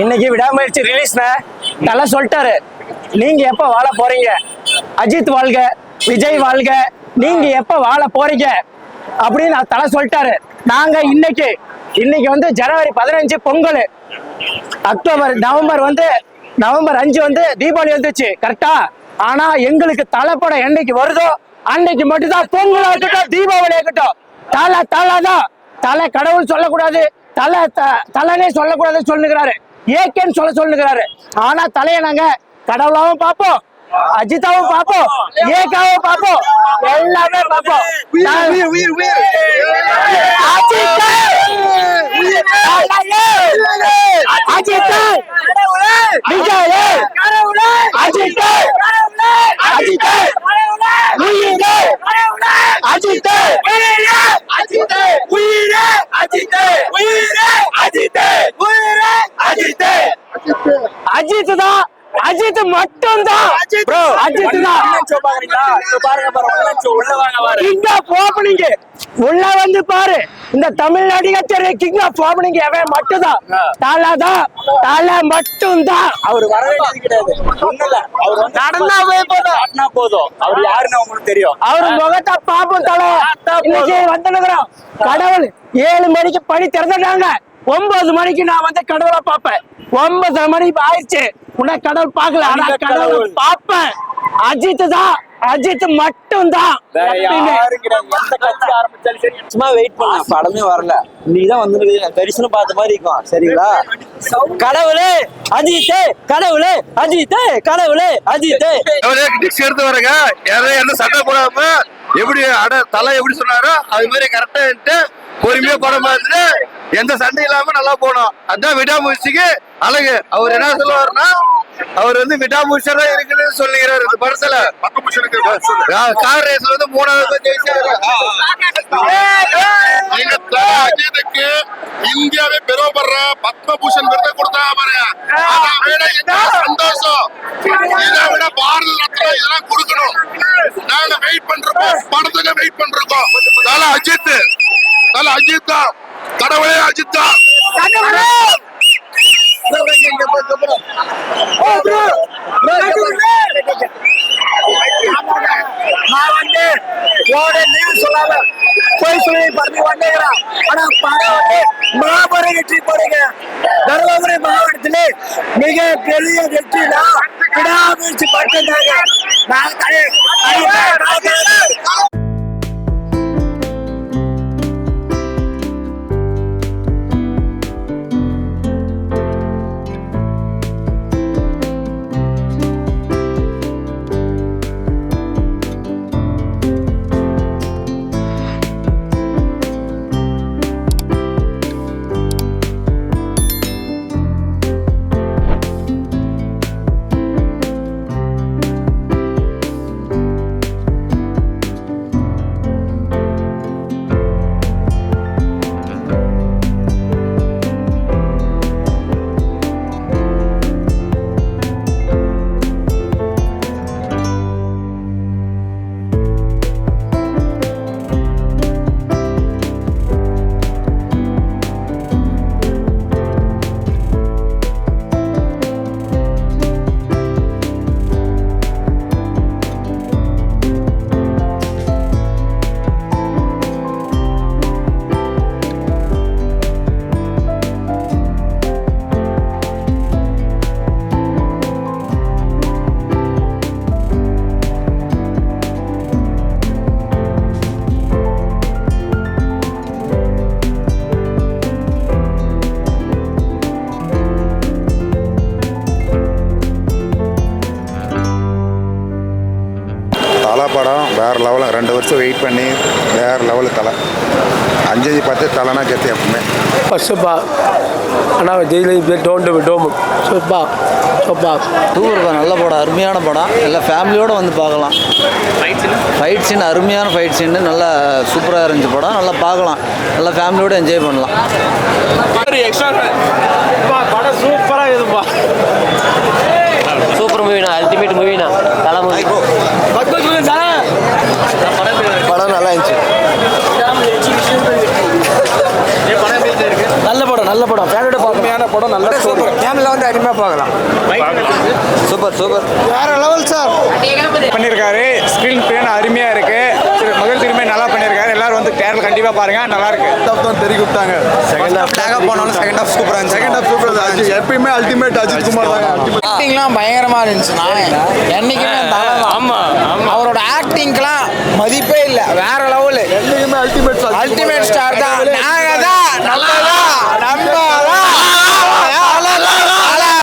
இன்னைக்கு விடாமுயற்சி ரிலீஸ்ன தலை சொல்லிட்டாரு. நீங்க எப்ப வாழ போறீங்க? அஜித் வாழ்க, விஜய் வாழ்க, நீங்க எப்ப வாழ போறீங்க அப்படின்னு தலை சொல்லிட்டாரு. நாங்க இன்னைக்கு வந்து ஜனவரி 15 பொங்கல், நவம்பர் 5 தீபாவளி வந்துச்சு கரெக்டா. ஆனா எங்களுக்கு தலைப்படம் என்னைக்கு வருதோ அன்னைக்கு மட்டும்தான் பொங்கலா இருக்கட்டும், தீபாவளி இருக்கட்டும். தான் தலை கடவுள் சொல்லக்கூடாது, தலைனே சொல்லக்கூடாதுன்னு சொல்லுகிறாரு, ஏகேன்னு சொல்லுகிறாரு. ஆனா தலையை நாங்க கடவுளாவும் பார்ப்போம், அஜிதாவும் பார்ப்போம், ஏகாவும் பார்ப்போம், எல்லாமே பார்ப்போம். அஜித் தான், அஜித் மட்டும் தான், அஜித் தான். உள்ள வந்து பாரு, இந்த தமிழ்நாடு கிங் ஆஃப் ஓபனிங் எவன் மட்டும்தான், தலை மட்டும்தான். அவர் வர வேண்டியது கிடையாது, அவர் நடந்தா போதும். அவர் யாருன்னு உங்களுக்கு தெரியும், அவர் முகத்தை பாப்போம். தலை இன்னைக்கு வந்துடுறோம். கடவுள் 7 மணிக்கு பணி திறந்துட்டாங்க, 9 மணிக்கு நான் கடவுளை பார்ப்பேன். 9 மணி ஆயிடுச்சு, உன்ன கடவுள் பார்க்கல, ஆனா கடவுள் பார்ப்பேன். அஜித் தான், அஜித் மட்டும் தான். சும்மா வெயிட் பண்ண, படமே வரல, நீதான் வந்து தரிசனம் பார்த்த மாதிரி இருக்கும். சரிங்களா? கடவுளே அஜித்தே, கடவுளே அஜித்தே, கடவுளே அஜித்தே. எடுத்து வரங்க, எந்த சண்டை போடாம எப்படி தலை எப்படி சொன்னாரோ அது மாதிரி கரெக்டா பொறுமையா படம் பார்த்துட்டு எந்த சண்டை இல்லாம நல்லா போனோம். அதான் விடாமுயற்சிக்கு அழகு. அவர் என்ன சொல்லுவாருன்னா, அவர் விடாமுயற்சியா இருக்குன்னு சொல்லுகிறாரு. இந்த படத்துல கார் ரேஸ்ல 3வது ஜெயிச்சாரு. அஜித்துக்கு இந்தியாவே பெருமைப்படுற பத்மபூஷன் விருதை கொடுத்தாங்க பாருங்க, சந்தோஷம். இதை விட பாரத ரத்னா இதெல்லாம் கொடுக்கணும். நாங்க வெயிட் பண்றோம், படத்துக்கு வெயிட் பண்றோம். தல அஜித், தல அஜித் தான், கடவுளே அஜித் தான். மாபெரும் வெற்றி போடுங்க. தருமபுரி மாவட்டத்திலே மிக பெரிய வெற்றினா விடாமுயற்சி மட்டும்தாங்க. படம் வேற லெவலில் 2 வருஷம் வெயிட் பண்ணி வேற லெவலு தலை. 5-10 தலைனா கெத்து எப்பவுமே. ஃபஸ்ட்டுப்பா ஆனால் ஜெயிலில் டோம் சூப்பா டூர் நல்ல படம், அருமையான படம். எல்லாம் ஃபேமிலியோடு வந்து பார்க்கலாம். ஃபைட் சீன் அருமையான ஃபைட் சீன், நல்லா சூப்பராக இருந்துச்சு படம். நல்லா பார்க்கலாம், நல்லா ஃபேமிலியோடு என்ஜாய் பண்ணலாம். படம் சூப்பராக இருக்குப்பா, சூப்பர் மூவினா, அல்டிமேட் மூவினா, தலை மூவி. படம் நல்லா இருந்துச்சு, நல்ல படம். நல்ல படம் ஃபேமிலியோட பார்க்கணும் படம் நல்ல சூப்பர் ஃபேமிலியில் வந்து அருமையாக பார்க்கலாம் சூப்பர் சூப்பர் வேற லெவல் சார் பண்ணியிருக்காரு. ஸ்க்ரீன் பிளே அருமையாக இருக்கு. முதல் திரும்பி நல்லா பண்ணியிருக்காரு. எல்லாரும் வந்து தேட்டரில் கண்டிப்பாக பாருங்க, நல்லா இருக்கு. தான் தெரிய கொடுத்தாங்க. செகண்ட் ஹாஃப் போனாலும் செகண்ட் ஹாஃப் சூப்பராக இருந்துச்சு. செகண்ட் ஹாஃப் சூப்பர் தான். எப்பயுமே அல்டிமேட் அஜித் குமார் தாங்க. ஆக்டிங்லாம் பயங்கரமா இருந்துச்சுண்ணா. என்னைக்குமே அவரோட ஆக்டிங்லாம் மதிப்பே இல்லை. வேற லெவலு. என்னைக்குமே அல்டிமேட் அல்டிமேட் ஸ்டார் தான்.